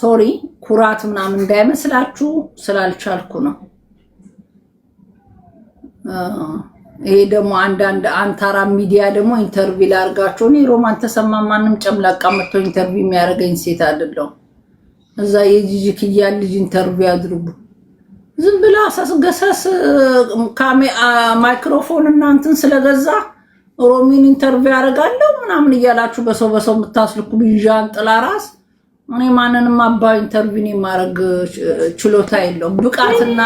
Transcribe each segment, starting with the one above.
ሶሪ ኩራት ምናምን እንዳይመስላችሁ ስላልቻልኩ ነው። ይሄ ደግሞ አንዳንድ አንታራ ሚዲያ ደግሞ ኢንተርቪው ላርጋቸው ነው። ሮማን ተሰማ ማንም ጨምላቃ መጥቶ ኢንተርቪው የሚያደርገኝ ሴት አይደለም። እዛ የጂጂ ኪያ ልጅ ኢንተርቪው አድርጉ። ዝም ብላ አሳስገሰስ ማይክሮፎን እና እንትን ስለገዛ ሮሚን ኢንተርቪው ያደርጋለሁ ምናምን እያላችሁ በሰው የምታስልኩ ቢዣን ጥላ ራስ እኔ ማንንም አባ ኢንተርቪው የማረግ ችሎታ የለውም። ብቃትና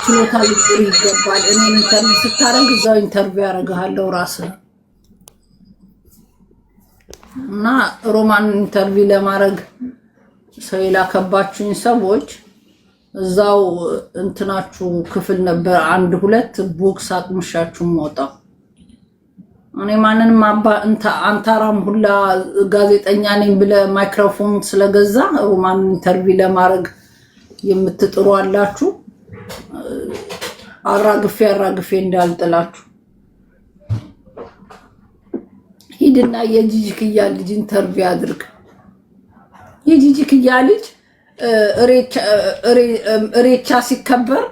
ችሎታ ሊኖር ይገባል። እኔ ኢንተርቪው ስታረግ እዛው ኢንተርቪው ያደርጋለሁ ራስ እና ሮማን ኢንተርቪው ለማድረግ ሰው የላከባችሁኝ ሰዎች እዛው እንትናችሁ ክፍል ነበር 1-2 ቦክስ አቅምሻችሁ ወጣው። እኔ ማንንም አባ አንታራም ሁላ ጋዜጠኛ ነኝ ብለ ማይክሮፎን ስለገዛ ሮማን ኢንተርቪው ለማድረግ የምትጥሩ አላችሁ። አራግፌ እንዳልጥላችሁ ሂድና የጂጂ ኪያ ልጅ ኢንተርቪው አድርግ። የጂጂ ኪያ ልጅ እሬቻ ሲከበር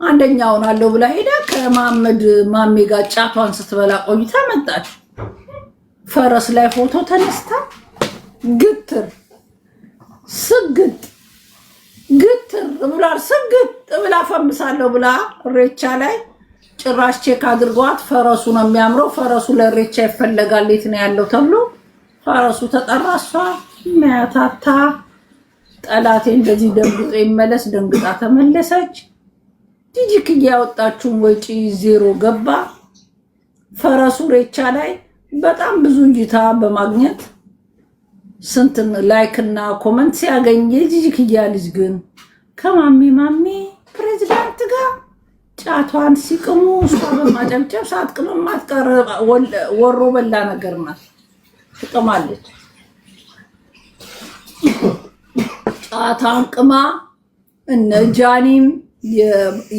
አንደኛውን አለው ብላ ሄዳ ከመሐመድ ማሜ ጋር ጫቷን ስትበላ ቆይታ መጣች። ፈረስ ላይ ፎቶ ተነስታ ግትር ብላ ስግጥ ብላ ፈምሳለሁ ብላ እሬቻ ላይ ጭራሽ ቼክ አድርጓት ፈረሱ ነው የሚያምረው፣ ፈረሱ ለእሬቻ ይፈለጋል የት ነው ያለው ተብሎ ፈረሱ ተጠራ። እሷ ማያታታ ጠላቴ እንደዚህ ደንግጦ ይመለስ ደንግጣ ተመለሰች። ጂጂ ኪያ ያወጣችው ወጪ ዜሮ ገባ። ፈረሱ ሬቻ ላይ በጣም ብዙ እይታ በማግኘት ስንት ላይክ እና ኮሜንት ሲያገኝ የጂጂ ኪያ ልጅ ግን ከማሜ ፕሬዝዳንት ጋር ጫቷን ሲቅሙ እሷ በማጨብጨብ ሳትቅም ማትቀር ወሮ በላ ነገር ናት። ትቅማለች። ጫታን ቅማ እነ ጃኒም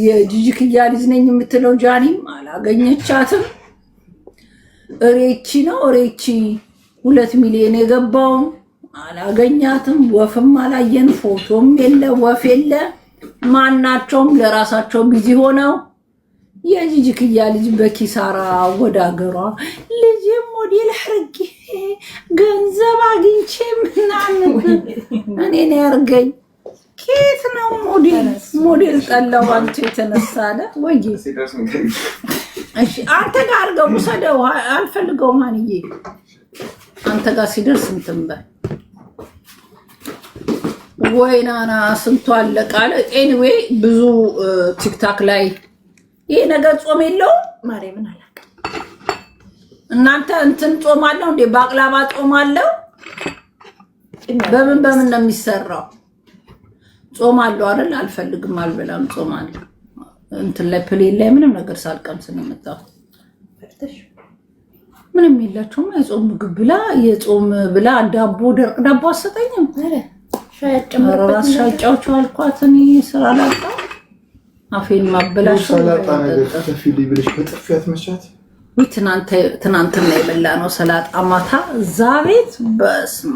የጂጂ ኪያ ልጅ ነኝ የምትለው ጃኒም አላገኘቻትም። እሬቺ 2 ሚሊዮን የገባው አላገኛትም። ወፍም አላየን፣ ፎቶም የለ ወፍ የለ። ማናቸውም ለራሳቸው ቢዚ ሆነው የጂጂ ኪያ ልጅ በኪሳራ ወደ ሀገሯ ልጅ ሞዴል አርጌ ገንዘብ አግኝቼ ምናምን እኔ ነው ያርገኝ። ኬት ነው ሞዴል ጠላው አንተ የተነሳለ ወይ? እሺ አንተ ጋር አርገው ሰደው አልፈልገው ማንዬ አንተ ጋር ሲደርስ እንትንበል ወይናና ስንቱ አለቃለ። ኤኒዌይ ብዙ ቲክታክ ላይ ይሄ ነገር ጾም የለው ማርያምን አላቀ እናንተ እንትን ጾም አለው እንዴ? ባቅላባ ጾም አለው? በምን ነው የሚሰራው? ጾም አለው አይደል? አልፈልግም አልበላም ጾም አለ እንትን ላይ ፕሌን ላይ ምንም ነገር ሳልቀምስ ነው የመጣው። ምንም የላቸውም። የጾም ምግብ ብላ የጾም ብላ ዳቦ ደርቅ ዳቦ አሰጠኝም አለ ራስ ሻጫውቸው አልኳት። እኔ ስራ ላጣ አፌን ማበላሽ ሰላጣ ነገር ከተፊል ይብልሽ በጥፊያት መቻት ወይ ትናንትና የበላ ነው ሰላጣ ማታ እዛ ቤት። በስማ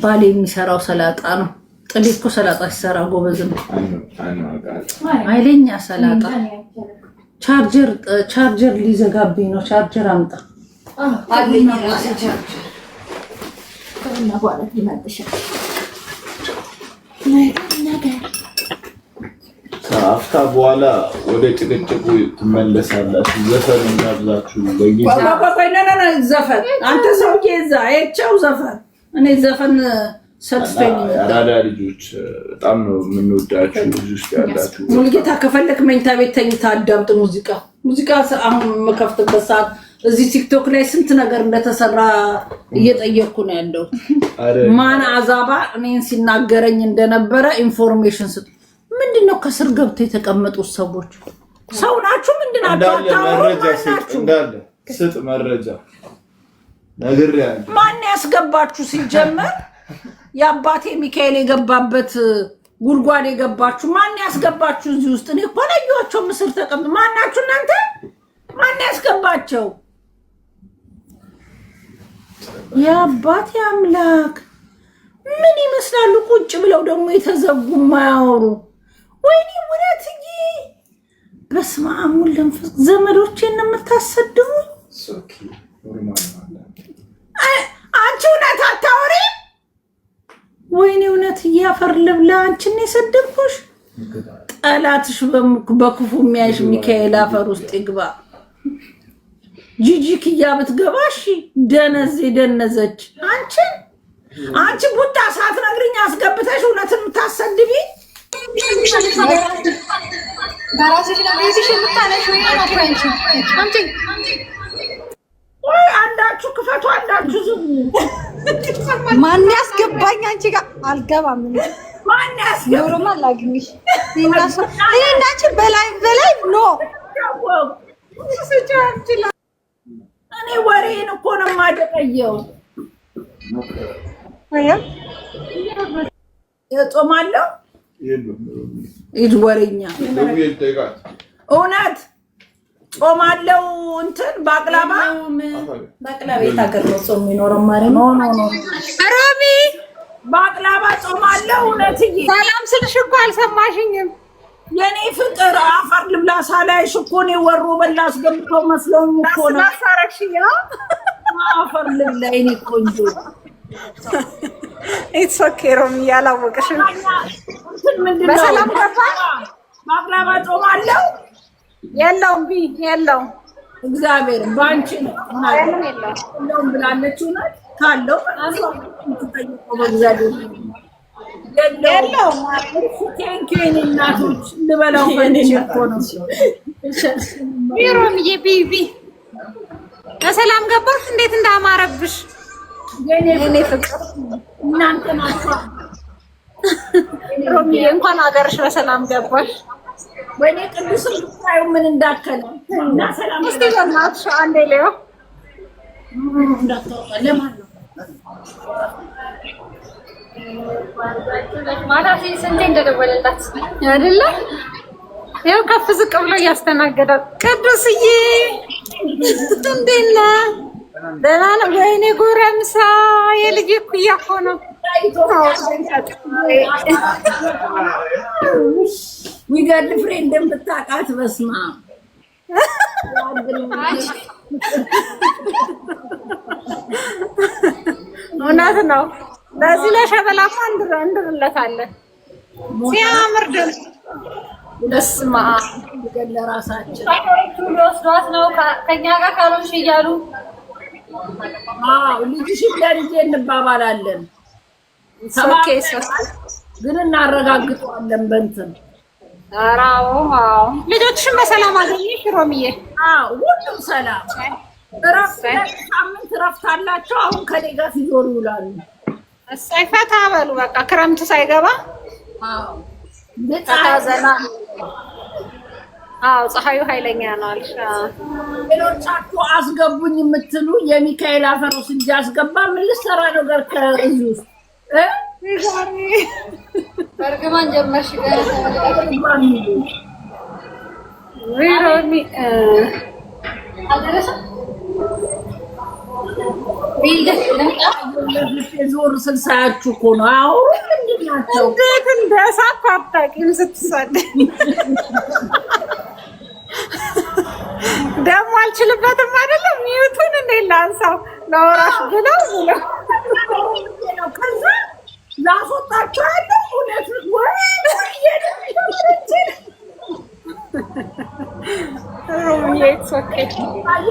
ባሌ የሚሰራው ሰላጣ ነው። ጥልቁ ሰላጣ ሲሰራ ጎበዝ ነው። አይለኛ ሰላጣ ቻርጀር ሊዘጋብኝ ነው። ቻርጀር አምጣ አለኝ ራሴ ቻርጀር እና በኋላ ይመጣሻል ነገር ከአፍታ በኋላ ወደ ጭቅጭቁ ትመለሳላችሁ። ዘፈን እንዳብዛችሁ በጊዜ ዘፈን አንተ ሰውዬ እዛ አይቻው ዘፈን እኔ ዘፈን ሰጥቶኝ አራዳ ልጆች በጣም ነው የምንወዳችሁ። ልጆች ያላችሁ ሙዚቃ ከፈለክ መኝታ ቤት ተኝታ አዳምጥ። ሙዚቃ አሁን መከፍትበት ሰዓት እዚህ ቲክቶክ ላይ ስንት ነገር እንደተሰራ እየጠየቅኩ ነው ያለው። ማን አዛባ እኔን ሲናገረኝ እንደነበረ ኢንፎርሜሽን ስጥ። ምንድነው ከስር ገብተው የተቀመጡት ሰዎች ሰው ናችሁ? ምንድናችሁ? እንዳለ ስጥ መረጃ ነገር ያለ ማን ያስገባችሁ? ሲጀመር የአባቴ ሚካኤል የገባበት ጉድጓድ የገባችሁ ማን ያስገባችሁ እዚህ ውስጥ? እኔ እኮ ለዩዋቸው ምስር ተቀምጡ። ማናችሁ እናንተ? ማን ያስገባቸው? የአባቴ አምላክ ብለው ደግሞ የተዘጉ ማያወሩ ወይኔ እውነትዬ በስመ አብ ወወልድ ወመንፈስ ዘመዶቼን የምታሰድቡኝ አንቺ እውነት አታወሪም? ወይኔ እውነትዬ አፈር ልብላ አንቺን የሰደብኩሽ ጠላትሽ በክፉ የሚያይሽ ሚካኤል አፈር ውስጥ ይግባ። ጂጂ ክያ ብትገባ እሺ ደነዝ ደነዘች። አንቺ ቡታ ሳትነግሪኝ አስገብተሽ እውነትን የምታሰድቢ አንዳችሁ ክፈቱ፣ አንዳችሁ ዝሙ። ማን ያስገባኝ? አንቺ ጋር አልገባም። ማን ያስገባኝ? አላግኝሽ እናንቺ በላይ ኖ እኔ ወሬን እኮ ነው የማደቀየው። እጾማለሁ ይድ ወሬኛ እውነት ጾማለሁ። እንትን ባቅላባ የታገር ነው ጾም የሚኖረው ማለት ነው። ሮሚ ባቅላባ ጾማለሁ። እውነትዬ ሰላም ስልሽ እኮ አልሰማሽኝም። የኔ ፍቅር አፈር ልብላ ሳላይሽ እኮ ነው ወሮ በላ አስገብተው መስለውኝ እኮ ነው። አሳረክሽኝ አፈር ልብላ የኔ ቆንጆ። ኢትስ ኦኬ ሮሚ ያላወቅሽም በሰላም ገባ። ባቅላባ ጾማለሁ። የለውም የለውም እግዚአብሔር ባንቺ ነው እንደውም ብላለች። እውነት ካለው በእግዚአብሔር የለውም። ቴንኪው እናቶች ልበላው ፈልጌ እኮ ነው። ሮሚዬ ቢቢ በሰላም ገባሽ? እንዴት እንዳማረብሽ የኔ ፍቅር። እናንተ ናችሁ ሮሚዬ እንኳን ሀገርሽ በሰላም ገባሽ። ወይኔ ቅዱስ ልታዩ ምን እንዳከለ እና ሰላም እስቲ በእናትሽ አንዴ ሌው እንዳታወጣ ለማን ነው ማታ ስንቴ እንደደወለላት አይደለ? ያው ከፍ ዝቅ ብሎ እያስተናገዳት ቅዱስዬ እንዴት ነህ? ደህና ነው። ወይኔ ጎረምሳ የልጅ እኩያ እኮ ነው። ዊገድ ፍሬንድ እንደምታውቃት በስማ እውነት ነው። ለዚህ ለሸበላማ እንድርለታለን። ሲያምር በስመ አብ ለራሳችን ሊወስዷት ነው ከኛ ጋር ካልሆንሽ እያሉ ልጅሽን ለልጄ እንባባላለን። ግን እናረጋግጠዋለን በእንትን ኧረ አዎ ልጆችሽን በሰላም አገኘሽ ሮሚዬ? ሁሉም ሰላም። ሳምንት እረፍት አላቸው። አሁን ከኔ ጋር ሲዞሩ ይውላሉ። እሰይ ፈታ በሉ በቃ ክረምት ሳይገባ ዘና። ፀሐዩ ኃይለኛ ነው አልሽ። ሌሎቻችሁ አስገቡኝ የምትሉ የሚካኤል አፈሮስ እንጂ አስገባ ምን ልሰራ ነገር ከእዚህ ውስጥ በርግማን ጀመርሽ ሮሚ ዞር ስልሳያችሁ እኮ ነው። አዎ እንዴት እንደሳት አታውቂም ስትሰደኝ ደግሞ አልችልበትም አይደለም። ሚዩቱን እንዴት ላንሳው ለወራሽ ብለው ከዛ ላስወጣቸው ያለ እውነት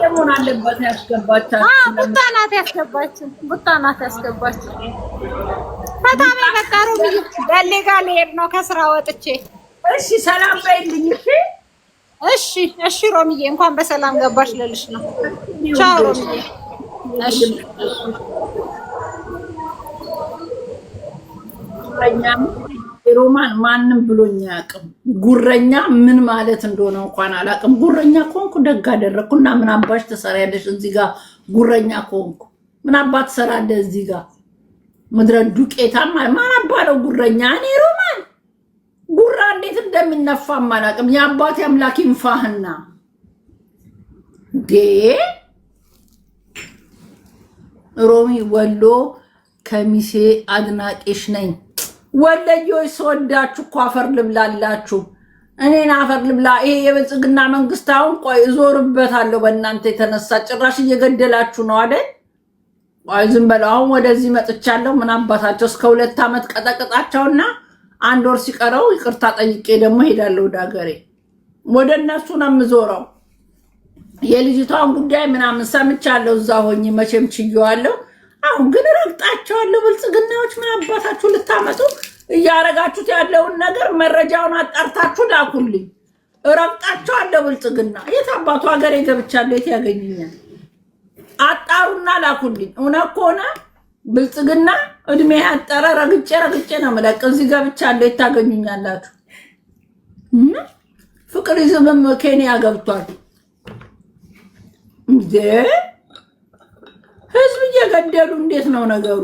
መሆን አለበት። ያስገባቻል ቡታ ናት ያስገባችን። ፈታ በይ በቃ ሮሚ። ደሌ ጋር ልሄድ ነው ከስራ ወጥቼ። እሺ ሰላም በይልኝ። እሺ ሮሚዬ እንኳን በሰላም ገባሽ ልልሽ ነው። ቻው ሮሚዬ። እሺ ሮማን ማንም ብሎኝ አያውቅም። ጉረኛ ምን ማለት እንደሆነ እንኳን አላውቅም። ጉረኛ ከሆንኩ ደግ አደረግኩና ምን አባሽ ትሰሪያለሽ እዚህ ጋር? ጉረኛ ከሆንኩ ምን አባት ትሰራለህ እዚህ ጋር? ምድረ ዱቄታም ማን አባለው ጉረኛ? እኔ ሮማን ጉራ እንዴት እንደሚነፋም አላውቅም። የአባቴ አምላክ ይንፋህና ሮሚ ወሎ ከሚሴ አድናቂሽ ነኝ። ወለዮች ስወዳችሁ እኮ አፈር ልብላላችሁ። እኔን አፈር ልብላ። ይሄ የብልጽግና መንግስት አሁን ቆይ እዞርበታለሁ በእናንተ የተነሳ ጭራሽ እየገደላችሁ ነው አይደል? ቆይ ዝም በለው። አሁን ወደዚህ መጥቻለሁ። ምን አባታቸው እስከ 2 ዓመት ቀጠቅጣቸውና 1 ወር ሲቀረው ይቅርታ ጠይቄ ደግሞ ሄዳለሁ ወደ ሀገሬ። ወደ እነሱ ነው የምዞረው። የልጅቷን ጉዳይ ምናምን ሰምቻለሁ እዛ ሆኜ መቼም ችዬዋለሁ። አሁን ግን ረግጣቸዋለሁ። ብልጽግናዎች ምን አባታችሁ ልታመጡ እያረጋችሁት ያለውን ነገር መረጃውን አጣርታችሁ ላኩልኝ። ረግጣቸዋለሁ። ብልጽግና የት አባቱ ሀገሬ ገብቻለሁ የት ያገኙኛል? አጣሩና ላኩልኝ። እውነት ከሆነ ብልጽግና እድሜ ያጠረ ረግጬ ነው የምለቅ። እዚህ ገብቻለሁ የት ታገኙኛላችሁ? ፍቅር ይዝምም ኬንያ ገብቷል እንዴ? ህዝብ እየገደሉ እንዴት ነው ነገሩ?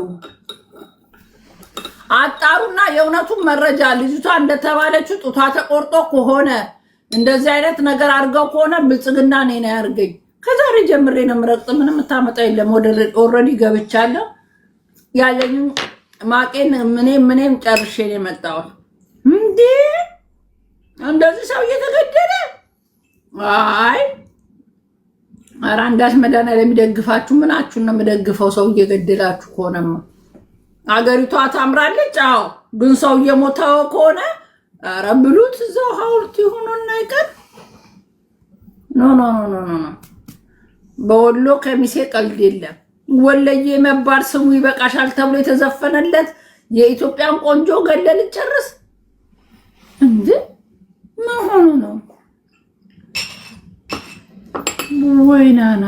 አጣሩና የእውነቱን መረጃ ልጅቷ እንደተባለችው ጡቷ ተቆርጦ ከሆነ እንደዚህ አይነት ነገር አድርገው ከሆነ ብልጽግና እኔን ያርገኝ። ከዛሬ ጀምሬ ነው የምረግጥ። ምንም የምታመጣ የለም። ኦልሬዲ ገብቻለሁ። ያለኝ ማቄን ምንም ጨርሼ ነው የመጣሁት። እንዴ እንደዚህ ሰው እየተገደለ አይ ኧረ አንዳች መድኃኒዓለም የሚደግፋችሁ ምናችሁን ነው የምደግፈው? ሰው እየገደላችሁ ከሆነማ አገሪቷ ታምራለች። አዎ ግን ሰው እየሞተው ከሆነ ኧረ ብሉት እዛው ሐውልት ይሁኑና አይቀር። ኖ በወሎ ከሚሴ ቀልድ የለም። ወለዬ መባል ስሙ ይበቃሻል ተብሎ የተዘፈነለት የኢትዮጵያን ቆንጆ ገለል ጨርስ እንዴ! ምን ሆኖ ነው? ወይናና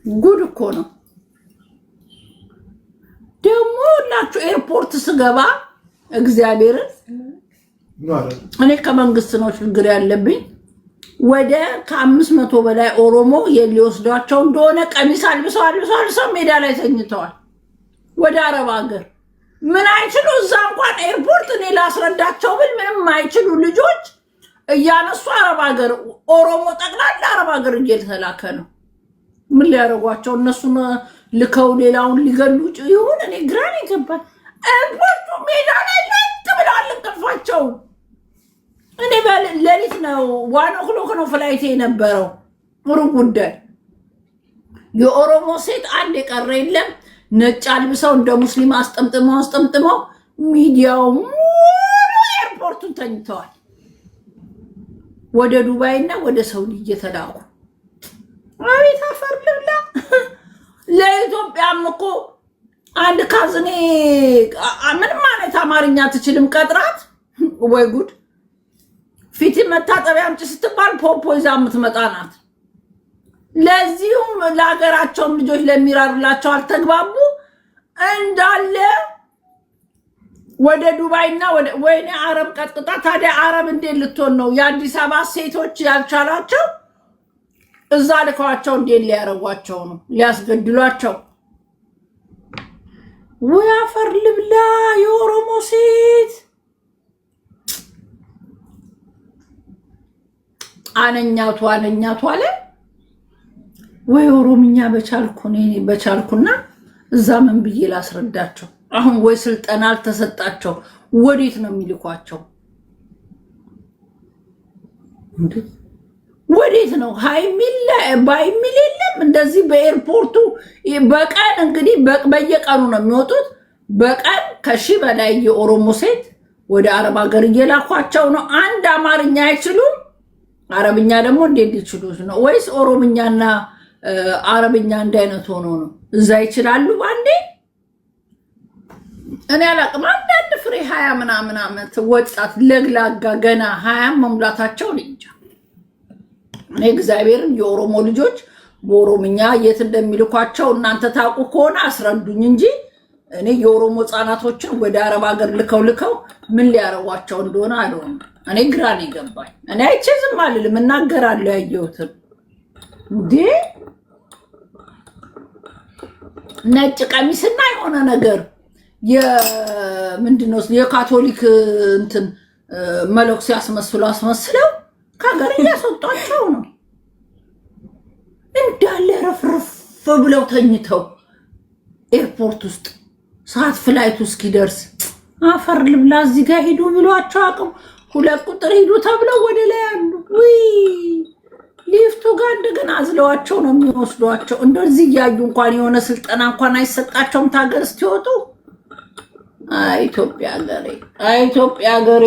ጉድ እኮ ነው። ደግሞ ሁላችሁ ኤርፖርት ስገባ እግዚአብሔርን እኔ ከመንግስት ነው ችግር ያለብኝ። ወደ ከ500 በላይ ኦሮሞ የሚወስዷቸው እንደሆነ ቀሚስ አልብሰው ሜዳ ላይ ተኝተዋል። ወደ አረብ ሀገር ምን አይችሉ እዛ እንኳን ኤርፖርት እኔ ላስረዳቸው ብል ምንም አይችሉ ልጆች እያነሱ አረብ ሀገር ኦሮሞ ጠቅላላ አረብ ሀገር እየተላከ ነው። ምን ሊያደርጓቸው እነሱን ልከው ሌላውን ሊገሉ ይሁን? እኔ ግራን ይገባል። ኤርፖርቱ ሜዳ ላይ ለጥ ብለዋል እንቅልፋቸው። እኔ ሌሊት ነው 1 o'clock ነው ፍላይት የነበረው። ሩብ ጉዳይ የኦሮሞ ሴት አንድ የቀረ የለም። ነጭ አልብሰው እንደ ሙስሊም አስጠምጥመው ሚዲያው ሙሉ ኤርፖርቱን ተኝተዋል። ወደ ዱባይ እና ወደ ሳውዲ እየተላኩ አቤት አፈር ልብላ። ለኢትዮጵያም እኮ አንድ ካዝኔ ምንም ማለት አማርኛ ትችልም ቀጥራት ወይ ጉድ። ፊት መታጠቢያ አምጪ ስትባል ፖፖ ይዛ የምትመጣ ናት። ለዚሁም ለሀገራቸውም ልጆች ለሚራሩላቸው አልተግባቡ እንዳለ ወደ ዱባይና ወይኔ አረብ ቀጥቅጣ። ታዲያ አረብ እንዴት ልትሆን ነው? የአዲስ አበባ ሴቶች ያልቻላቸው እዛ ልከዋቸው እንዴት ሊያረጓቸው ነው? ሊያስገድሏቸው? ወይ አፈር ልብላ የኦሮሞ ሴት አነኛቱ አለ ወይ ኦሮምኛ በቻልኩና እዛ ምን ብዬ ላስረዳቸው? አሁን ወይ ስልጠና አልተሰጣቸው ወዴት ነው የሚልኳቸው? እንዴ ወዴት ነው? ባይሚል የለም እንደዚህ በኤርፖርቱ በቀን እንግዲህ በየቀኑ ነው የሚወጡት። በቀን ከ1000 በላይ የኦሮሞ ሴት ወደ አረብ ሀገር እየላኳቸው ነው። አንድ አማርኛ አይችሉም። አረብኛ ደግሞ እንዴት ሊችሉት ነው? ወይስ ኦሮምኛና አረብኛ አንድ አይነት ሆኖ ነው? እዛ ይችላሉ ባንዴ። እኔ አላቅም። አንዳንድ ፍሬ 20 ምናምን ዓመት ወጣት ለግላጋ ገና 20 መሙላታቸው እንጃ። እኔ እግዚአብሔርን የኦሮሞ ልጆች በኦሮምኛ የት እንደሚልኳቸው እናንተ ታውቁ ከሆነ አስረዱኝ እንጂ እኔ የኦሮሞ ህጻናቶችን ወደ አረብ ሀገር ልከው ምን ሊያረዋቸው እንደሆነ አልሆነ። እኔ ግራ ነው የገባኝ። እኔ አይቼ ዝም አልልም፣ እናገራለሁ ያየሁትን። እንዴ ነጭ ቀሚስና የሆነ ነገር ምንድነው የካቶሊክ እንትን መለኩስ አስመስለው ከሀገር እያስወጧቸው ነው። እንዳለ ረፍረፍ ብለው ተኝተው ኤርፖርት ውስጥ ሰዓት ፍላይቱ እስኪደርስ አፈር ልብላ። እዚህ ጋር ሂዱ ብሏቸው አቅም 2 ቁጥር ሂዱ ተብለው ወደ ላይ አሉ። ውይ ሊፍቱ ጋር እንደገና አዝለዋቸው ነው የሚወስዷቸው። እንደዚህ እያዩ እንኳን የሆነ ስልጠና እንኳን አይሰጣቸውም ታገር እስኪወጡ። ኢትዮጵያ ሀገሬ፣ ኢትዮጵያ ሀገሬ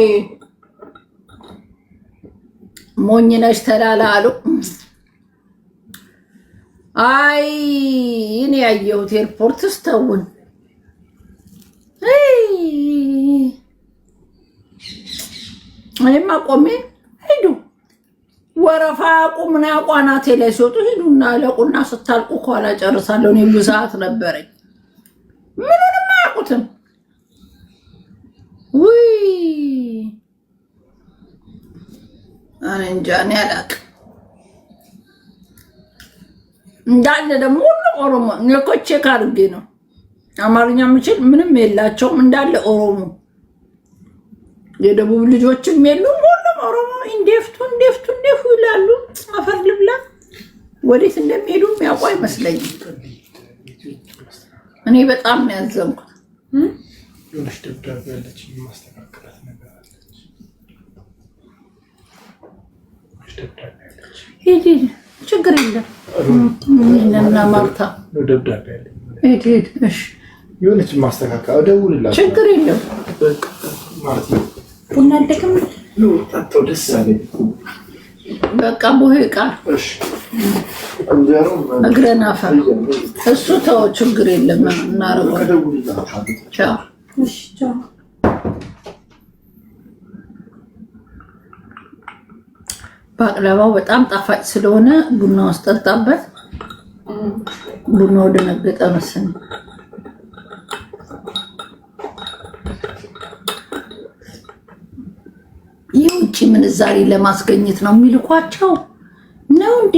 ሞኝ ነሽ ተላላ አሉ። አይ እኔ ያየሁት ኤርፖርት ስተውን እኔማ ቆሜ ሂዱ ወረፋ ቁምና ቋናቴ ላይ ሲወጡ ሂዱና ለቁና ስታልቁ ከኋላ ጨርሳለሁ። እኔ ብዙ ሰዓት ነበረኝ። ምንም አያውቁትም። ውይ እኔ እንጃ እኔ አላውቅም። እንዳለ ደግሞ ሁሉ ኦሮሞ እኔ እኮ ቼክ አድርጌ ነው። አማርኛ የምችል ምንም የላቸውም። እንዳለ ኦሮሞ፣ የደቡብ ልጆችም የሉም። ሁሉም ኦሮሞ እንዴፍቱ ይላሉ። አፈር ልብላ። ወዴት እንደሚሄዱ የሚያውቁ አይመስለኝም። እኔ በጣም ነው ያዘንኩት። የሆነች ደብዳቤ ያለች ማስተካከላት ነገር አለች። ሂድ ችግር የለም። እና ማርታ ደብዳቤ ያለች ሂድ። እሺ የሆነች ማስተካከል እደውልላችሁ። ችግር የለም። ማለት ነው ቡና አልደቅም ነው ታጣው ደስ አለኝ። በቃ ቡሄ ቃል እግረን አፈር እሱ ተው ችግር የለም። እናረጋለን። ቻው። እሺ ቻው። ባቅላባው በጣም ጣፋጭ ስለሆነ ቡና ውስጥ ጠጣበት። ቡናው ደነገጠ መሰለኝ። የውጭ ምንዛሪ ለማስገኘት ነው የሚልኳቸው ነው እንዴ?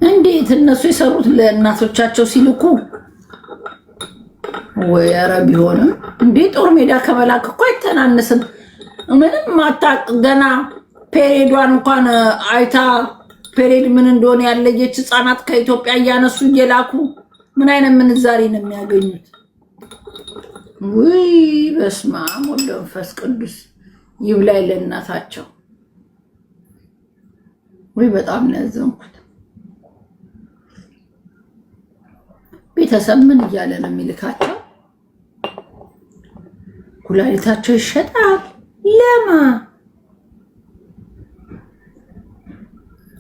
እንዴት እነሱ የሰሩት ለእናቶቻቸው ሲልኩ ወይ? ኧረ ቢሆንም እንዴ ጦር ሜዳ ከመላክ እኮ አይተናነስም። ምንም ማታቅ ገና ፔሬዷን እንኳን አይታ ፔሬድ ምን እንደሆነ ያለየች ህፃናት ከኢትዮጵያ እያነሱ እየላኩ ምን አይነት ምንዛሪ ነው የሚያገኙት? ውይ በስመ አብ ወወልድ ወመንፈስ ቅዱስ ይብላኝ ለእናታቸው። ወይ በጣም ነው ያዘንኩት። ቤተሰብ ምን እያለ ነው የሚልካቸው? ኩላሊታቸው ይሸጣል።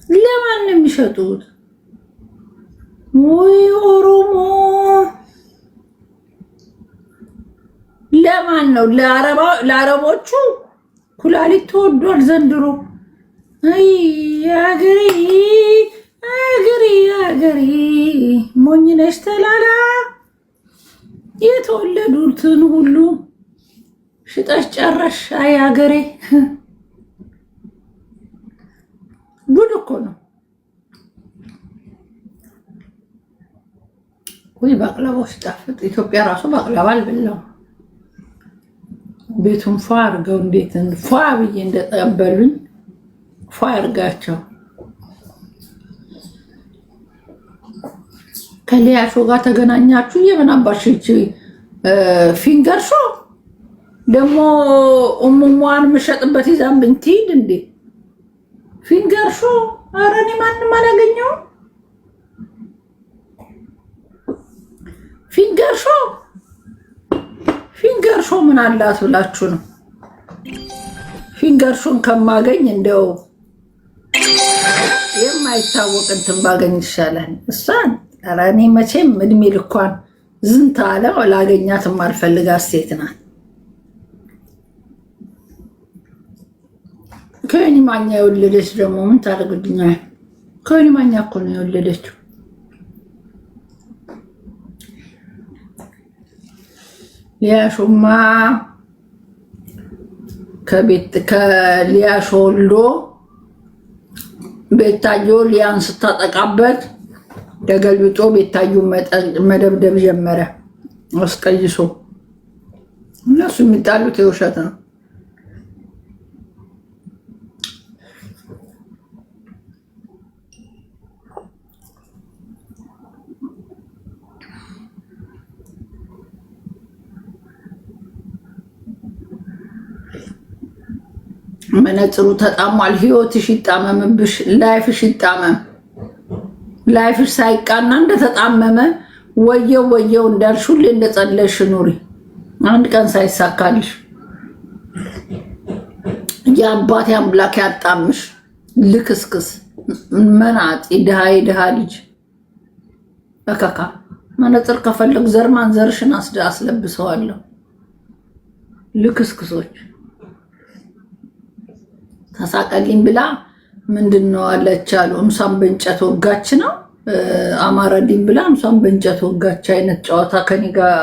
ለማን ነው የሚሸጡት? ወይ ኦሮሞ ለማን ነው? ለአረቦቹ ኩላሊት ተወዷል ዘንድሮ። አይ አገሬ ሞኝ ነሽ ተላላ። የተወለዱትን ሁሉ ሽጠሽ ጨረሽ። አይ አገሬ ጉድ እኮ ነው። ወይ ባቅላባው ሲጣፍጥ። ኢትዮጵያ ራሱ ባቅላባ አልበላው። ቤቱን ፏ አድርገው እንዴት ፏ ብዬ እንደጠበሉኝ ፏ አድርጋቸው። ከሊያሾ ጋር ተገናኛችሁ? የምን አባሽች ፊንገር ሾ ደግሞ እሙሟን የምሸጥበት ይዛብኝ ትሂድ እንዴ? ፊንገር ሾ ኧረ እኔ ማንም አላገኘውም። ፊንገር ሾ ምን አላት ብላችሁ ነው? ፊንገር ሾን ከማገኝ እንደው የማይታወቅ እንትን ባገኝ ይሻላል። እሷን ኧረ እኔ መቼም እድሜ ልኳን ዝንተ ዓለም ላገኛት የማልፈልጋት ሴት ናት። ከወይኒ ማኛ የወለደች ደግሞ ምን ታደርግልኛል? ከወይኒ ማኛ እኮ ነው የወለደችው። ሊያሾማ ከሊያሾ ወልዶ ቤታዮ ሊያን ስታጠቃበት ደገልብጦ ቤታዩ መደብደብ ጀመረ አስቀይሶ። እነሱ የሚጣሉት የውሸት ነው። መነጽሩ ተጣሟል። ህይወትሽ ይጣመምብሽ፣ ላይፍሽ ይጣመም። ላይፍሽ ሳይቃና እንደተጣመመ ወየው ወየው እንዳልሽ ሁሌ እንደጸለሽ ኑሪ። አንድ ቀን ሳይሳካልሽ የአባቴ አምላክ ያጣምሽ። ልክስክስ መናጢ ድሃ ልጅ በካካ መነጽር ከፈለግ ዘርማን ዘርሽን አስለብሰዋለሁ። ልክስክሶች ተሳቀልኝ ብላ ምንድነው አለች አሉ። እምሷን በእንጨት ወጋች ነው አማረልኝ ብላ እምሷን በእንጨት ወጋች አይነት ጨዋታ ከኔ ጋር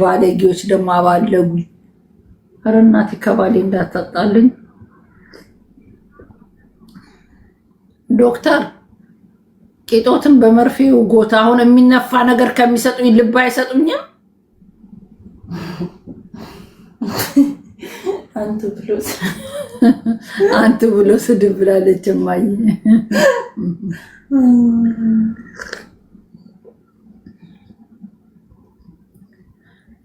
ባለጌዎች ደግሞ አባለጉ። ኧረ እናቴ ከባሌ እንዳታጣልኝ። ዶክተር ቄጦትን በመርፌው ጎታ። አሁን የሚነፋ ነገር ከሚሰጡኝ ልብ አይሰጡኝም። አንቱ ብሎ ስድብ ብላለች እማዬ።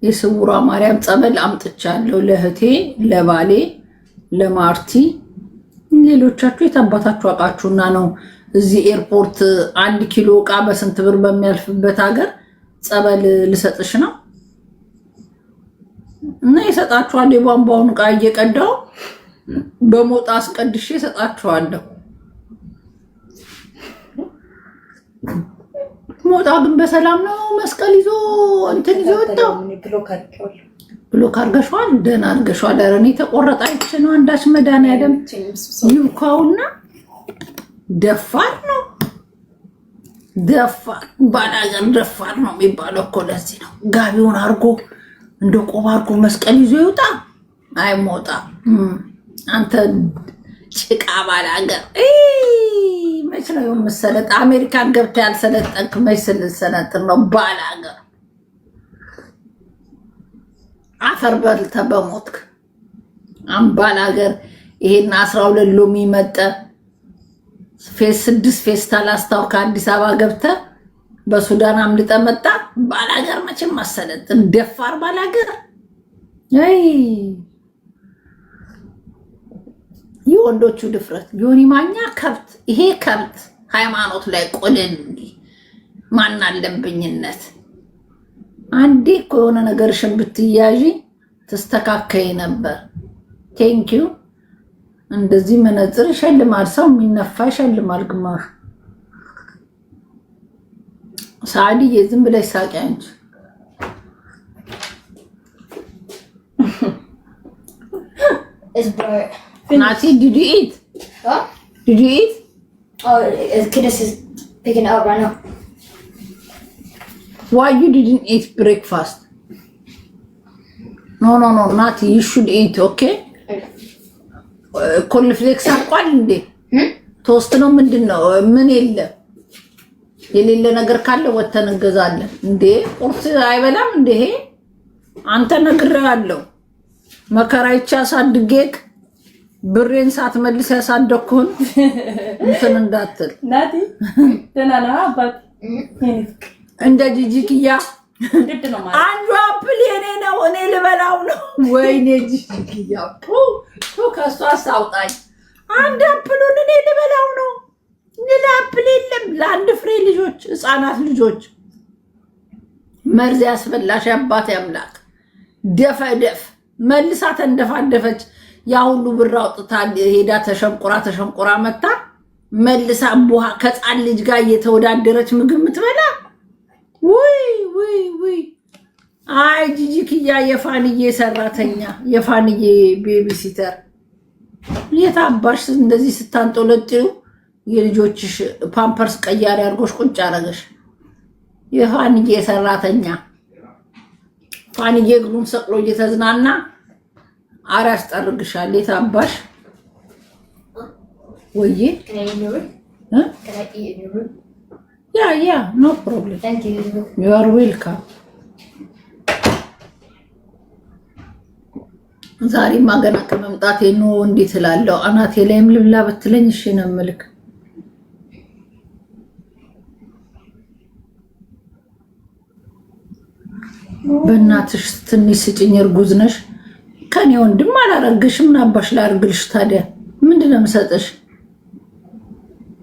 የስውሯ ማርያም ጸበል አምጥቻለሁ ለእህቴ፣ ለባሌ፣ ለማርቲ። ሌሎቻችሁ የታባታችሁ አውቃችሁና ነው እዚህ ኤርፖርት 1 ኪሎ እቃ በስንት ብር በሚያልፍበት ሀገር ጸበል ልሰጥሽ ነው እና ይሰጣችኋል። የቧንቧውን እቃ እየቀዳው በሞጣ አስቀድሼ ይሰጣችኋለሁ። ሞጣ ግን በሰላም ነው መስቀል ይዞ እንትን ይዞ ወጣው። ብሎክ አድርገሽዋል? ደህና አድርገሽዋል። ኧረ እኔ ተቆረጠ አይቼ ነው። አንዳች መድኃኒዓለም ይብካውና ደፋር ነው ደፋር ባላገር ደፋር ነው የሚባለው እኮ ለዚህ ነው። ጋቢውን አድርጎ እንደ ቆብ አድርጎ መስቀል ይዞ ይውጣ። አይሞጣ አንተ ጭቃ ባላገር መች ነው የምትሰለጥ? አሜሪካን ገብተህ ያልሰለጠንክ መች ስልሰለጥን ነው? ባላገር አፈር በልተህ በሞትክ ባላገር። ይሄን 12 ሎሚ መጠ ፌስ 6 ፌስታል አስታው ከአዲስ አበባ ገብተህ በሱዳን አምልጠ መጣ። ባላገር መቼም ማሰለጥን ደፋር ባላገር። የወንዶቹ ድፍረት ዮኒ ማኛ ከብት። ይሄ ከብት ሃይማኖት ላይ ቆልን ማን አለብኝነት። አንዴ እኮ የሆነ ነገርሽን ብትያዢ ተስተካከይ ነበር። ቴንኪዩ። እንደዚህ መነጽር ይሸልማል ሰው፣ የሚነፋ ይሸልማል ግማሽ። ሳዲዬ ዝም ብለሽ ሳቂ አንቺ። ናቲ did you eat? What? Did you eat? Oh, Kidis is picking it up right now. Why you didn't eat breakfast? No, Nati, you should eat, okay? ኮርንፍሌክስ አቋል እንዴ? ቶስት ነው ምንድነው? ምን የሌለ ነገር ካለ ወተን እንገዛለን እንዴ? ቁርስ አይበላም እንዴ? አንተ ነግሬሃለሁ። መከራይቻ ሳድጌክ ብሬን ሳትመልስ ያሳደኩን እንትን እንዳትል ናቲ። ደህና ነህ አባት? እንደ ጂጂክያ አንዱ አፕል የኔ ነው እኔ ልበላው ነው። ወይኔ ጂጂክያ ከሷ አሳውጣኝ። አንድ አፕሉን እኔ ልበላው ነው። ሌላ አፕል የለም። ለአንድ ፍሬ ልጆች፣ ህፃናት ልጆች መርዝ ያስበላሽ አባቴ አምላክ። ደፈደፍ መልሳ ተንደፋደፈች። ያ ሁሉ ብር አውጥታ ሄዳ ተሸንቁራ መታ መልሳ ቡሃ ከፃን ልጅ ጋር እየተወዳደረች ምግብ ምትበላ። ውይ አይ ጂጂክያ የፋንዬ ሰራተኛ፣ የፋንዬ ቤቢሲተር የታባሽ እንደዚህ ስታንጦለጥዩ የልጆችሽ ፓምፐርስ ቀያሪ አድርጎሽ ቁጭ አረገሽ። የፋንዬ ሰራተኛ ፋንዬ እግሩን ሰቅሎ እየተዝናና አረ ያስጠርግሻል። የታባሽ ወይዬ Can I eat in your room? Huh? Can I eat in your room? Yeah, no problem. Thank you. You are welcome. ዛሬ ማገና ከመምጣቴ ነው እንዴት እላለሁ። አናቴ ላይም ልብላ በትለኝ እሺ ነው የምልክ። በእናትሽ ትንሽ ስጭኝ፣ እርጉዝ ነሽ። ከኔ ወንድም አላረግሽም። ምን አባሽ ላርግልሽ ታዲያ? ምንድነው የምሰጥሽ?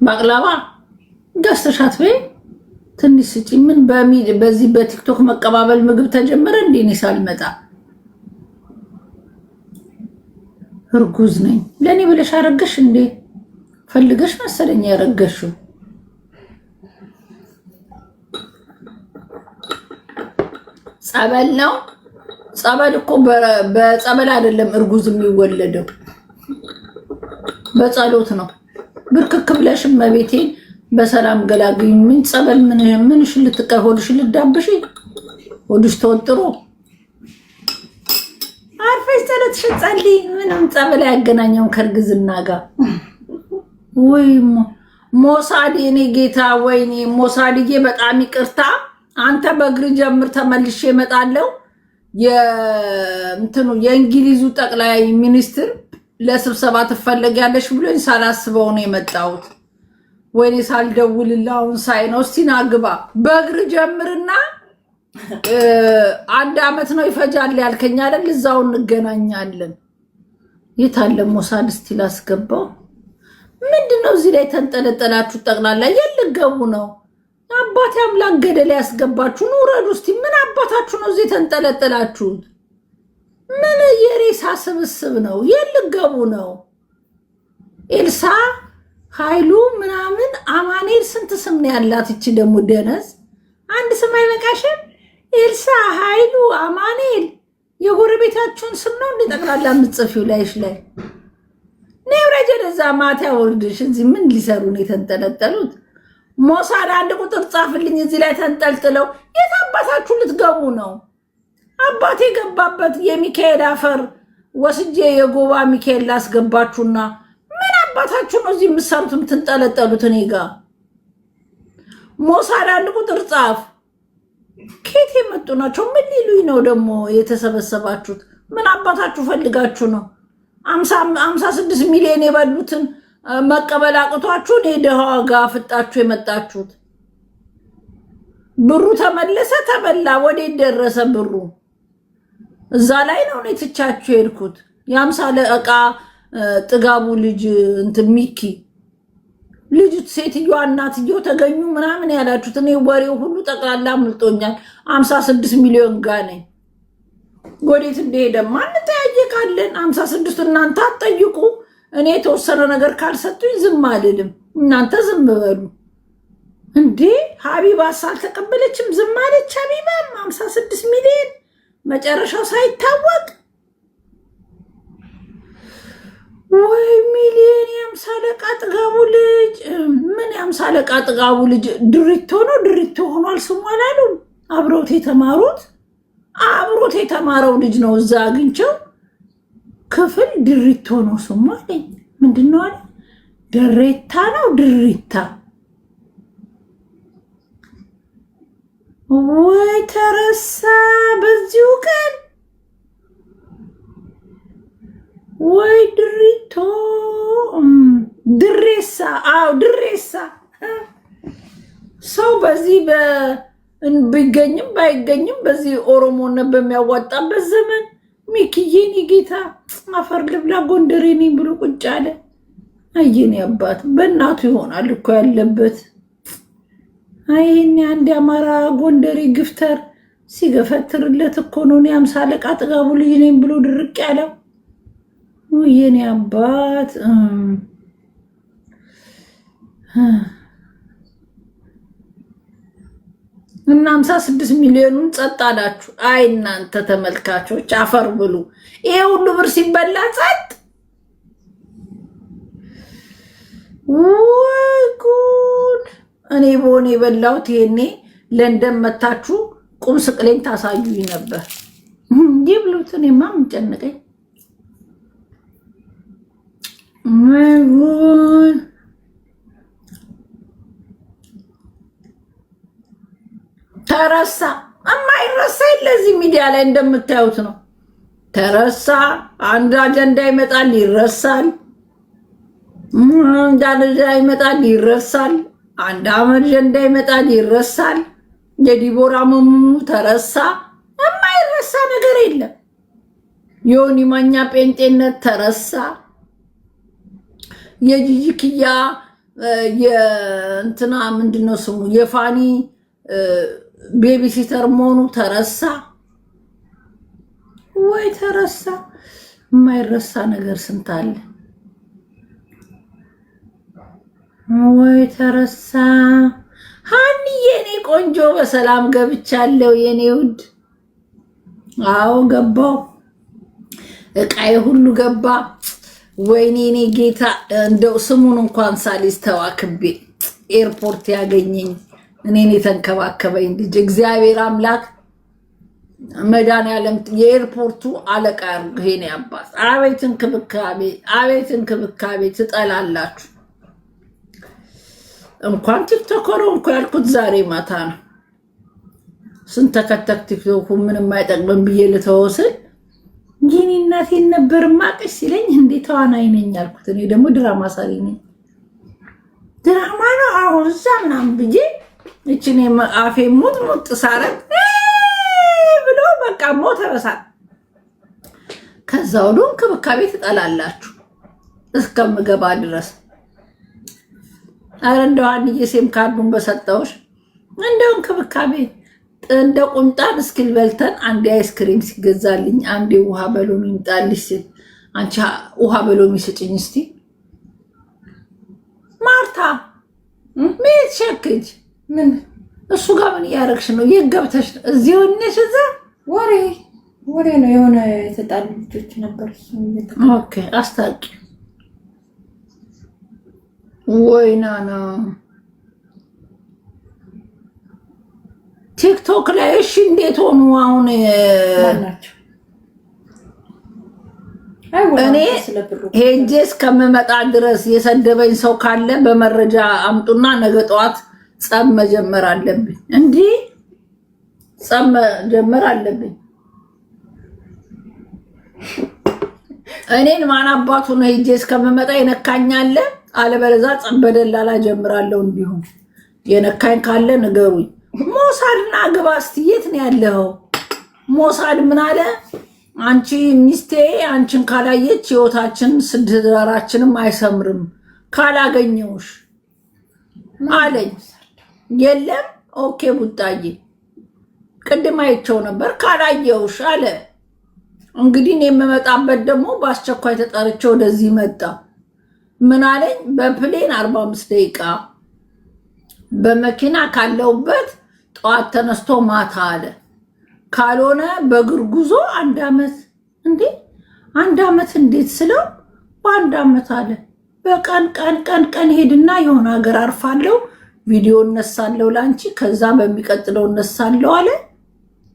ባቅላባ ገዝተሻት በይ ትንሽ ስጪ። ምን በዚህ በቲክቶክ መቀባበል ምግብ ተጀመረ እንዴ? እኔ ሳልመጣ እርጉዝ ነኝ። ለኔ ብለሽ አረገሽ እንዴ? ፈልገሽ መሰለኝ ያረገሽው። ጸበል ነው። ጸበል እኮ በጸበል አይደለም እርጉዝ የሚወለደው፣ በጸሎት ነው። ብርክክ ብለሽ እመቤቴን በሰላም ገላግኝ። ምን ጸበል ምንሽ ልትቀሆልሽ ልዳብሽ ወድሽ ተወጥሮ አርፈሽ ጸሎትሽን ጸልይ። ምንም ጸበል አያገናኘውም ከእርግዝና ጋር። ወይ ሞሳድ የኔ ጌታ፣ ወይኔ ሞሳድዬ በጣም ይቅርታ። አንተ በእግር ጀምር፣ ተመልሼ እመጣለሁ። የእንግሊዙ ጠቅላይ ሚኒስትር ለስብሰባ ትፈለጊያለሽ ብሎኝ ሳላስበው ነው የመጣሁት። ወይኔ ሳልደውልልህ አሁን ሳይ ነው። እስቲ ና ግባ። በእግር ጀምርና 1 ዓመት ነው ይፈጃል ያልከኝ አይደል? እዛው እንገናኛለን። የታለ ሞሳድ? እስቲ ላስገባው። ምንድነው እዚህ ላይ ተንጠለጠላችሁ? ጠቅላላ የልገቡ ነው። አባቴ አምላክ ገደል ያስገባችሁ። ኑረዱ እስቲ። ምን አባታችሁ ነው እዚህ ተንጠለጠላችሁት? ምን የሬሳ ስብስብ ነው? የልገቡ ነው። ኤልሳ ኃይሉ ምናምን አማኔል ስንት ስም ነው ያላት? እቺ ደግሞ ደነዝ አንድ ስም አይበቃሽም? ኤልሳ ኃይሉ አማኔል የጎረቤታችሁን ስም ነው እንደ ጠቅላላ የምትጽፊው ላይሽ ላይ ነውረጀ ለዛ ማታ ወርድሽ። እዚህ ምን ሊሰሩ ነው የተንጠለጠሉት? ሞሳድ 1 ቁጥር ጻፍልኝ። እዚህ ላይ ተንጠልጥለው የት አባታችሁ ልትገቡ ነው? አባቴ ገባበት የሚካኤል አፈር ወስጄ የጎባ ሚካኤል ላስገባችሁና ምን አባታችሁ ነው እዚህ የምትሰሩት የምትንጠለጠሉት? እኔ ጋር ሞሳድ 1 ቁጥር ጻፍ። ኬት የመጡ ናቸው? ምን ሊሉኝ ነው ደግሞ የተሰበሰባችሁት? ምን አባታችሁ ፈልጋችሁ ነው? 56 ሚሊዮን የበሉትን መቀበል አቅቷችሁ እኔ ደሃዋ ጋር ፍጣችሁ የመጣችሁት? ብሩ ተመለሰ ተበላ። ወዴት ደረሰ ብሩ? እዛ ላይ ነው እኔ ትቻችሁ የሄድኩት። የ50 ለዕቃ ጥጋቡ ልጅ እንትን ሚኪ ልጅ ሴትዮዋ እናትየው ተገኙ ምናምን ያላችሁት እኔ ወሬው ሁሉ ጠቅላላ አምልጦኛል። 56 ሚሊዮን ጋር ነኝ። ወዴት እንደሄደማ እንጠያየቃለን። 56 እናንተ አትጠይቁ። እኔ የተወሰነ ነገር ካልሰጡኝ ዝም አልልም። እናንተ ዝም በሉ እንዴ። ሀቢባስ አልተቀበለችም፣ ዝም አለች። ሀቢባም 56 ሚሊዮን መጨረሻው ሳይታወቅ ወይ ሚሊዮን። የ50 አለቃ ጥጋቡ ልጅ ምን የ50 አለቃ ጥጋቡ ልጅ ድሪቶ ነው? ድሪቶ ሆኗል ስሙ አላሉም? አብሮት የተማረው ልጅ ነው። እዛ አግኝቸው ክፍል ድሪቶ ነው ስሙ አለኝ። ምንድነው አለ? ድሬታ ነው ድሪታ። ወይ ተረሳ በዚሁ ቀን። ወይ ድሪቶ ድሬሳ። አዎ ድሬሳ። ሰው በዚህ ቢገኝም ባይገኝም በዚህ ኦሮሞነት በሚያዋጣበት ዘመን ሚኪዬን ጌታ አፈር ልብላ ጎንደሬ ነኝ ብሎ ቁጭ አለ። አየኔ አባት በእናቱ ይሆናል እኮ ያለበት። አይኔ አንድ አማራ ጎንደሬ ግፍተር ሲገፈትርለት እኮ ነው 50 አለቃ ጥጋቡ ልጅ ነኝ ብሎ ድርቅ ያለው። የኔ አባት እና 56 ሚሊዮኑን ጸጥ አላችሁ። አይ እናንተ ተመልካቾች አፈር ብሉ። ይሄ ሁሉ ብር ሲበላ ጸጥ። ወይ ጉድ! እኔ በሆነ የበላሁት ይሄኔ ለንደን መታችሁ ቁም ስቅሌን ታሳዩኝ ነበር። ይብሉት። እኔማ ምን ጨነቀኝ? ተረሳ። የማይረሳ ለዚህ ሚዲያ ላይ እንደምታዩት ነው። ተረሳ። አንድ አጀንዳ ይመጣል ይረሳል። አንድ አጀንዳ ይመጣል ይረሳል። አንድ አጀንዳ ይመጣል ይረሳል። የዲቦራ መሙ ተረሳ። የማይረሳ ነገር የለም። ዮኒ ማኛ ጴንጤነት ተረሳ። የጂጂክያ የእንትና ምንድነው ስሙ የፋኒ ቤቢ ሲተር መሆኑ ተረሳ ወይ ተረሳ? የማይረሳ ነገር ስንት አለ ወይ ተረሳ? ሃኒ የኔ ቆንጆ በሰላም ገብቻለሁ የኔ ውድ። አዎ ገባው፣ እቃዬ ሁሉ ገባ። ወይኔ እኔ ጌታ እንደው ስሙን እንኳን ሳሊስ ተዋክቤ ኤርፖርት ያገኘኝ እኔን የተንከባከበኝ ልጅ እግዚአብሔር አምላክ መድኃኒዓለም የኤርፖርቱ አለቃ ይሄን ያባስ። አቤት እንክብካቤ፣ አቤት እንክብካቤ። ትጠላላችሁ። እንኳን ቲክቶከሩ እንኳ ያልኩት ዛሬ ማታ ነው። ስንት ተከተክ ቲክቶኩ ምንም አይጠቅምም ብዬ ልተወስል ይህን እናቴን ነበር ማቀሽ ሲለኝ እንዴ ተዋናይ ነኝ ያልኩት። እኔ ደግሞ ድራማ ሰሪ ነኝ። ድራማ ነው አሁን እዛ ምናምን ብዬ እቺኔ አፌ ሙጥ ሳረግ ብሎ በቃ ሞተ በሳል። ከዛው ዶን ክብካቤ ትጠላላችሁ እስከምገባ ድረስ። አረ እንደው አንዬ ሴም ካርዱን በሰጠውሽ እንደው ክብካቤ እንደ ቁምጣን እስኪል በልተን አንዴ አይስክሪም ሲገዛልኝ አንዴ ውሃ በሎሚ ይምጣልሽ ሲል አንቺ ውሃ በሎሚ ስጭኝ እስቲ ማርታ ምን ሸክጅ ምን እሱ ጋር ምን ያረክሽ ነው? የገብተሽ እዚህ ሆነሽ እዛ ወሬ ነው የሆነ የተጣሉ ልጆች ነበር። ኦኬ አስታቂ ወይና ነው ቲክቶክ ላይ እሺ እንዴት ሆኑ አሁን ናቸው? እኔ ሄጄ እስከምመጣ ድረስ የሰደበኝ ሰው ካለ በመረጃ አምጡና ነገ ጠዋት ጸብ መጀመር አለብኝ። እንዲህ ጸብ መጀመር አለብኝ። እኔን ማን አባቱ ነው ሄጄ እስከምመጣ ይነካኛል? አለበለዚያ ጸብ በደላላ ጀምራለሁ። እንዲሁም የነካኝ ካለ ንገሩኝ። ሞሳድና ግባ እስቲ የት ነው ያለው? ሞሳድ ምን አለ? አንቺ ሚስቴ አንቺን ካላየች ህይወታችን ስድራራችንም አይሰምርም ካላገኘውሽ አለኝ። የለም ኦኬ ቡጣዬ ቅድም አይቼው ነበር ካላየውሽ አለ። እንግዲህ እኔ የምመጣበት ደግሞ በአስቸኳይ ተጠርቼ ወደዚህ መጣ። ምን አለኝ? በፕሌን 45 ደቂቃ በመኪና ካለውበት ጠዋት ተነስቶ ማታ አለ። ካልሆነ በእግር ጉዞ 1 አመት። እንዴ 1 አመት እንዴት ስለው በ1 አመት አለ። በቀን ቀን ሄድና የሆነ ሀገር አርፋለሁ፣ ቪዲዮ እነሳለሁ ላንቺ፣ ከዛ በሚቀጥለው እነሳለሁ አለ።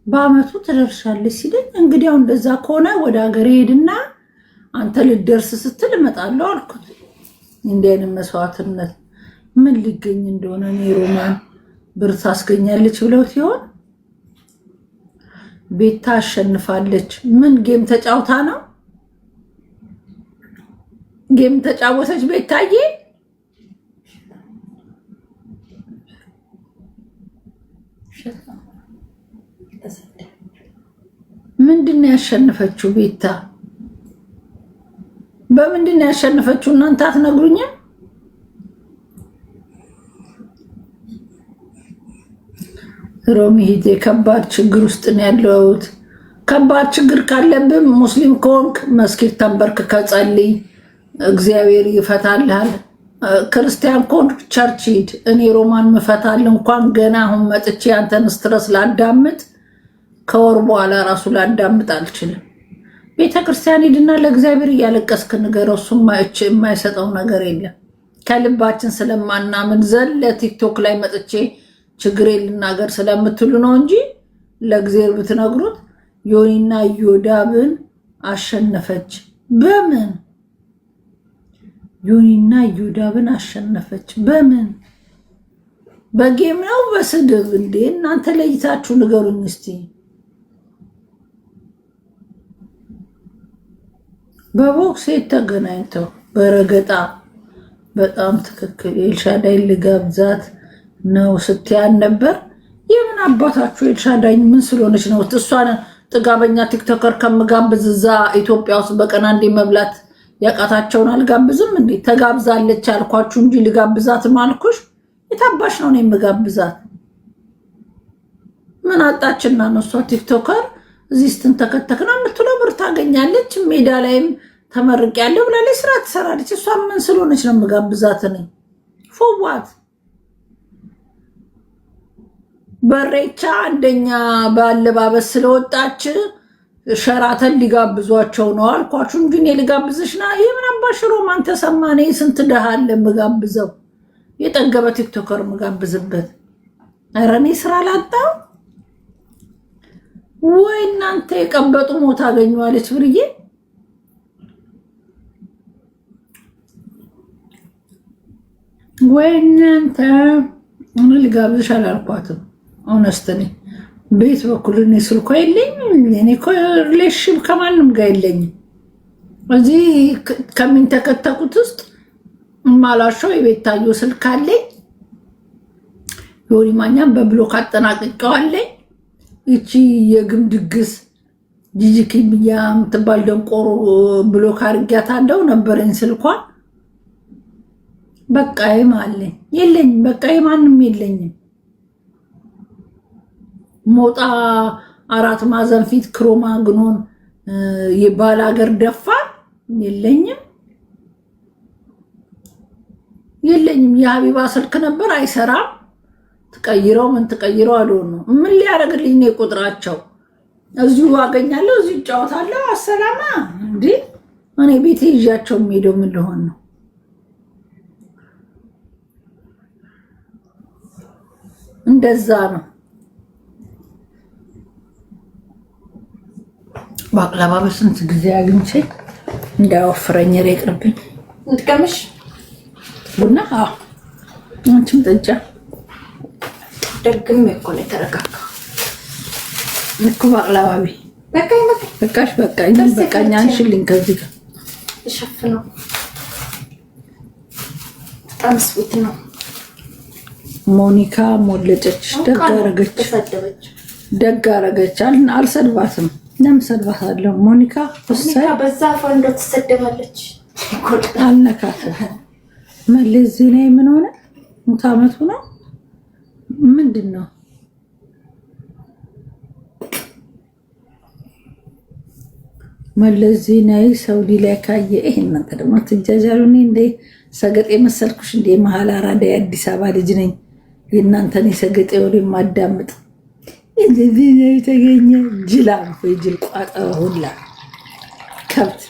በአመቱ ትደርሻለች ሲለኝ እንግዲያው እንደዛ ከሆነ ወደ ሀገር ሄድና አንተ ልደርስ ስትል እመጣለሁ አልኩት። እንዲህ አይነት መስዋዕትነት ምን ሊገኝ እንደሆነ እኔ ሮማን ብር ታስገኛለች ብለው ሲሆን ቤታ አሸንፋለች። ምን ጌም ተጫውታ ነው? ጌም ተጫወተች ቤታዬ? ምንድን ነው ያሸነፈችው ቤታ? በምንድን ነው ያሸነፈችው? እናንተ አትነግሩኝም? ሮሚ ሂጄ ከባድ ችግር ውስጥ ነው ያለሁት። ከባድ ችግር ካለብን ሙስሊም ከሆንክ መስጊድ ተንበርክከ ጸልይ፣ እግዚአብሔር ይፈታልሃል። ክርስቲያን ከሆንክ ቸርች ሂድ። እኔ ሮማን ምፈታል እንኳን ገና አሁን መጥቼ አንተን ስትረስ ላዳምጥ ከወር በኋላ ራሱ ላዳምጥ አልችልም። ቤተክርስቲያን ሂድና ለእግዚአብሔር እያለቀስክ ንገረው። እሱ የማይሰጠው ነገር የለም። ከልባችን ስለማናምን ዘለ ቲክቶክ ላይ መጥቼ ችግሬ ልናገር ስለምትሉ ነው እንጂ ለእግዚአብሔር ብትነግሩት ዮኒና ዮዳብን አሸነፈች። በምን ዮኒና ዮዳብን አሸነፈች? በምን በጌም ነው በስድብ? እንዴ እናንተ ለይታችሁ ንገሩኝ እስቲ። በቦክስ ተገናኝተው በረገጣ በጣም ትክክል። ኤልሻዳይ ልጋብዛት ነው ስትያን ነበር። የምን አባታችሁ ኤልሻዳይ ምን ስለሆነች ነው? እሷን ጥጋበኛ ቲክቶከር ከምጋብዝ እዛ ኢትዮጵያ ውስጥ በቀን አንዴ መብላት ያቃታቸውን አልጋብዝም እንዴ? ተጋብዛለች አልኳችሁ እንጂ ልጋብዛት ማልኩሽ። የታባሽ ነው የምጋብዛት? ምን አጣችና ነው እሷ ቲክቶከር እዚህ ስትንተከተክና የምትለው ብር ታገኛለች። ሜዳ ላይም ተመርቂያለሁ ብላለች፣ ስራ ትሰራለች። እሷ ምን ስለሆነች ነው የምጋብዛት? ነኝ ፎዋት በሬቻ አንደኛ በአለባበስ ስለወጣች ሸራተን ሊጋብዟቸው ነው አልኳችሁ እንጂ እኔ ልጋብዝሽ ና የምን አባሽ ሮማን ተሰማኔ? ስንት ደሃ አለ የምጋብዘው፣ የጠገበ ቲክቶከር የምጋብዝበት። ኧረ እኔ ስራ ላጣው ወይ እናንተ የቀበጡ ሞት አገኘዋለች ብርዬ። ወይ እናንተ እኔ ልጋብዝሽ አላልኳትም። ኦነስት ነኝ። ቤት በኩል እኔ ስልኳ የለኝም። እኔ እኮ ሪሌሽን ከማንም ጋር የለኝም። እዚህ ከሚንተከተኩት ውስጥ ማላሻው የቤታዮ ስልክ አለኝ። ዮኒ ማኛም በብሎክ አጠናቅቀዋለኝ። ይቺ የግም ድግስ ጂጂኪ ብያ የምትባል ደንቆሮ ብሎክ አድርጊያታለሁ ነበረኝ ስልኳ። በቃ አለኝ የለኝም። በቃ ማንም የለኝም። ሞጣ 4 ማዕዘን ፊት ክሮማ ግኖን የባል ሀገር ደፋ የለኝም። የሀቢባ ስልክ ነበር አይሰራም። ትቀይረው ምን ትቀይረው አልሆነ ነው። ምን ሊያደርግልኝ ነው ቁጥራቸው? እዚሁ አገኛለሁ፣ እዚሁ እጫወታለሁ። አሰላማ እንዴ እኔ ቤቴ ይዣቸው የሚሄደው ምን ልሆን ነው? እንደዛ ነው። ባቅላባ በስንት ጊዜ አግኝቼ እንዳይወፍረኝ ይቅርብኝ። እንትቀምሽ ቡና አንቺም ጠጫ ደግም እኮ ነው የተረጋጋው እኮ ባቅላባቢ በቃሽ በቃኝ አንሽልኝ ከዚህ ጋር ተሸፍነው በጣም ስዊት ነው። ሞኒካ ሞለጨች። ደግ አረገች። አልሰድባትም። ለምን ሰድባታለሁ? ሞኒካ በዛ ፈንዶ ትሰደባለች። አልነካትም። መለስ ዜናዊ ምን ሆነ? ሙት ዓመቱ ነው ምንድን ነው? መለስ ዜናዊ ሳውዲ ላይ ካየ እናንተ ደግሞ ትጃጃሉ። እኔ እንደ ሰገጤ መሰልኩሽ እንደ መሀል አራዳ የአዲስ አበባ ልጅ ነኝ። የእናንተን የሰገጤ ወሬ ማዳምጥ እንደዚህ ነው የተገኘ ጅላም ወይ ጅል ቋጠሮ ሁላ ከብት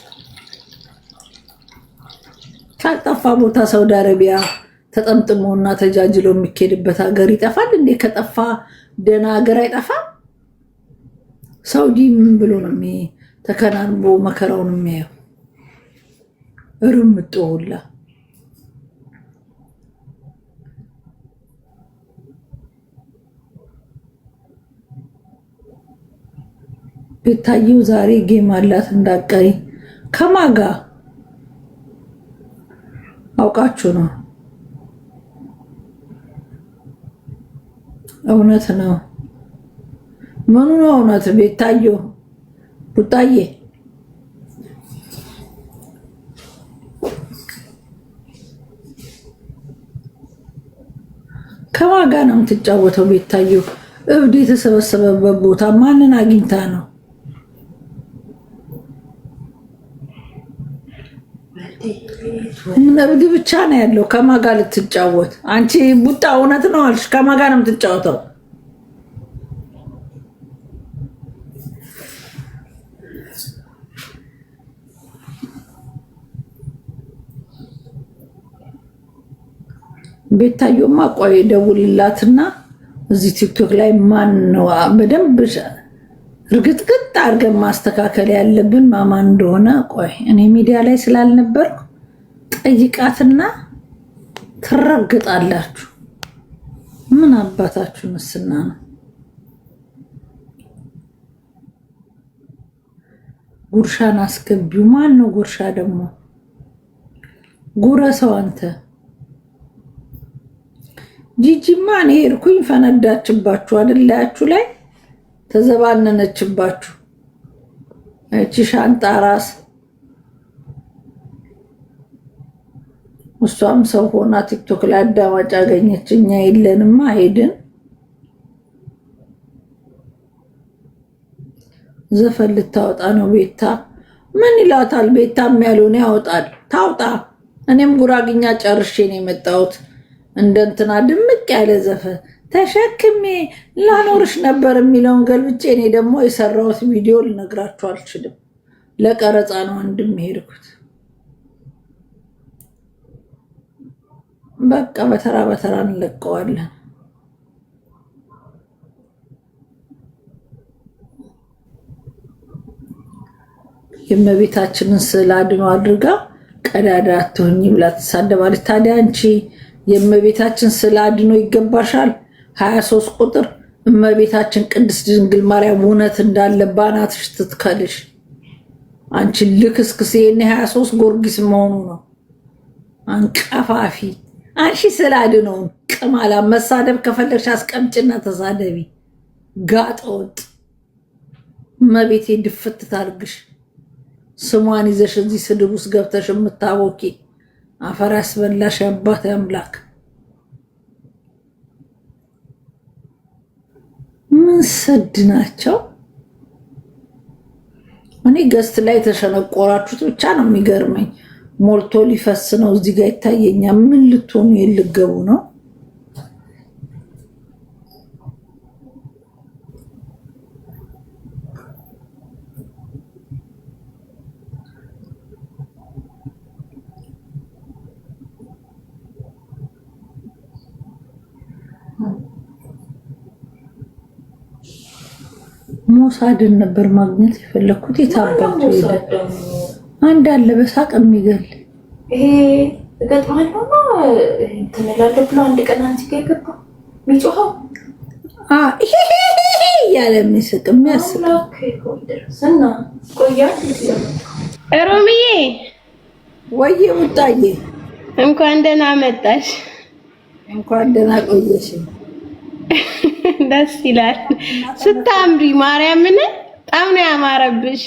ካልጠፋ ቦታ ሳውዲ አረቢያ ተጠምጥሞና ተጃጅሎ የሚኬድበት ሀገር ይጠፋል እንዴ? ከጠፋ ደህና ሀገር አይጠፋም። ሳውዲ ምን ብሎ ነው ተከናንቦ መከራውን የሚያየው? እርምጦ ሁላ ቤታየው ዛሬ ጌም አላት እንዳቀሪ። ከማጋ አውቃችሁ ነው? እውነት ነው። ምኑ ነው እውነት? ቤታየው ቡጣዬ ከማጋ ነው የምትጫወተው? ቤታየው እብድ የተሰበሰበበት ቦታ ማንን አግኝታ ነው? እብድ ብቻ ነው ያለው። ከማጋ ልትጫወት? አንቺ ቡጣ እውነት ነው አልሽ? ከማጋ ነው የምትጫወተው? ቤታየውማ ቆይ ደውልላትና እዚህ ቲክቶክ ላይ ማን ነው በደንብ እርግጥግጥ አድርገን ማስተካከል ያለብን ማማን እንደሆነ። ቆይ እኔ ሚዲያ ላይ ስላልነበርኩ ጠይቃትና ትረግጣላችሁ። ምን አባታችሁ ምስና ነው? ጉርሻን አስገቢው። ማን ነው ጉርሻ ደግሞ? ጉረሰው አንተ ጂጂማ እኔ ሄድኩኝ ፈነዳችባችሁ አይደላችሁ? ላይ ተዘባነነችባችሁ። እቺ ሻንጣ ራስ እሷም ሰው ሆና ቲክቶክ ላይ አዳማጭ አገኘች። እኛ የለንማ ሄድን። ዘፈን ልታወጣ ነው ቤታ። ምን ይላታል? ቤታም ያልሆነ ያወጣል። ታውጣ። እኔም ጉራግኛ ጨርሼ ነው የመጣሁት። እንደንትና ድምቅ ያለ ዘፈን ተሸክሜ ላኖርሽ ነበር የሚለውን ገልብጬ እኔ ደግሞ የሰራሁት ቪዲዮ ልነግራችሁ አልችልም። ለቀረጻ ነው እንደምሄድኩት። በቃ በተራ በተራ እንለቀዋለን። የእመቤታችንን ስዕል አድኖ አድርጋ ቀዳዳ አትሆኝ ብላ ትሳደባለች። ታዲያ አንቺ የእመቤታችን ስዕል አድኖ ይገባሻል? 23 ቁጥር እመቤታችን ቅድስት ድንግል ማርያም እውነት እንዳለ ባናትሽ ትትከልሽ። አንቺ ልክስክስ የኔ 23 ጊዮርጊስ መሆኑ ነው። አንቀፋፊ አንቺ ስዕል አድኖውን ቅማላ መሳደብ ከፈለግሽ አስቀምጭና ተሳደቢ። ጋጠወጥ እመቤቴ ድፍት ታርግሽ። ስሟን ይዘሽ እዚህ ስድብ ውስጥ ገብተሽ የምታቦኪ አፈር ያስበላሽ አባት አምላክ። ምን ሰድ ናቸው? እኔ ገስት ላይ ተሸነቆራችሁት ብቻ ነው የሚገርመኝ። ሞልቶ ሊፈስ ነው እዚህ ጋር ይታየኛል። ምን ልትሆኑ የልገቡ ነው? ሞሳድን ነበር ማግኘት የፈለኩት። የታባቱ ሄደ። አንድ አለ በሳቅ የሚገል ይሄ እገጥማለሁ ነው እንትን እላለሁ ብሎ አንድ ቀን አንቺ ጋር ገባ የሚጮኸው ይሄ እያለ የሚስቅ የሚያስቅ እና ቆያል። ሮምዬ ወይ ውጣዬ እንኳን ደህና መጣሽ። እንኳን ደህና ቆየሽ። ደስ ይላል ስታምሪ። ማርያምን በጣም ነው ያማረብሽ።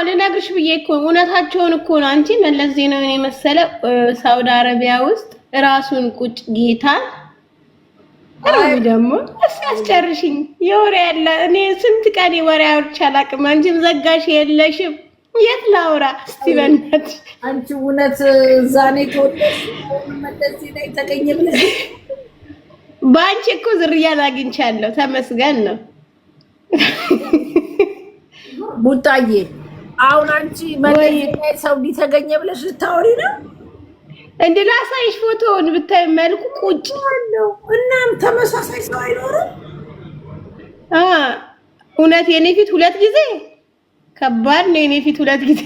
ልነግርሽ ብዬ እኮ እውነታቸውን እኮ ነው። አንቺ መለስ ዜናዊን የመሰለ ሳውዲ አረቢያ ውስጥ ራሱን ቁጭ ጌታ ደግሞ አስጨርሽኝ። የወሬ ያለ እኔ ስንት ቀን የወሬ አውርቼ አላውቅም። አንቺም ዘጋሽ የለሽም። የት ላውራ እስቲ በእናትሽ። አንቺ እውነት ዛኔ ተወደሽ መለስ ዜናዊ ተገኘ ብለሽ በአንቺ እኮ ዝርያ አግኝቻለሁ። ተመስገን ነው። ቡጣዬ አሁን አንቺ መለስ ዜናዊ ሳውዲ ተገኘ ብለሽ ልታወሪ ነው? እንዴ ላሳይሽ ፎቶውን ብታይ መልኩ ቁጭ ነው። እናም ተመሳሳይ ሰው አይኖርም? እውነት የኔ ፊት ሁለት ጊዜ ከባድ ነው። የኔ ፊት ሁለት ጊዜ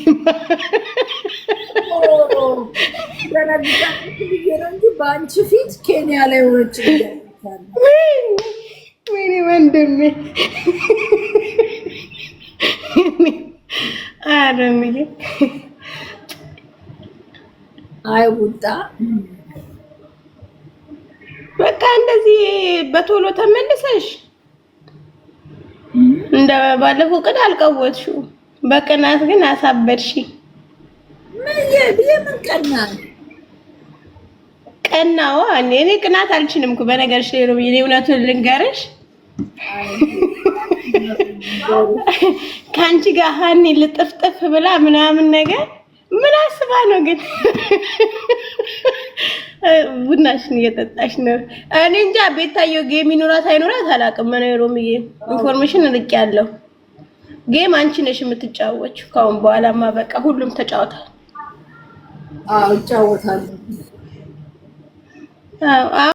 በአንቺ ፊት ኬንያ ላይ ሆነች። ወይኔ ወንድሜ አረምዬ አይ ቡጣ በቃ እንደዚህ በቶሎ ተመልሰሽ እንደ ባለፈው ቀን አልቀወጥሽው። በቅናት ግን አሳበድሽ። ምን የምን ቀናት? ቀናዋ እኔ ቅናት አልችልም እኮ በነገርሽ ላይ ነው። እውነቱን ልንገርሽ ከአንቺ ጋር ሀኒ ልጥፍጥፍ ብላ ምናምን ነገር ምን አስባ ነው ግን? ቡናሽን እየጠጣሽ ነው። እኔ እንጃ ቤታየው ጌም ይኖራት አይኖራት አላውቅም። እኔ ሮምዬ ኢንፎርሜሽን ልቄያለሁ። ጌም አንቺ ነሽ የምትጫወችው። ካሁን በኋላማ በቃ ሁሉም ተጫወታል። እጫወታለሁ።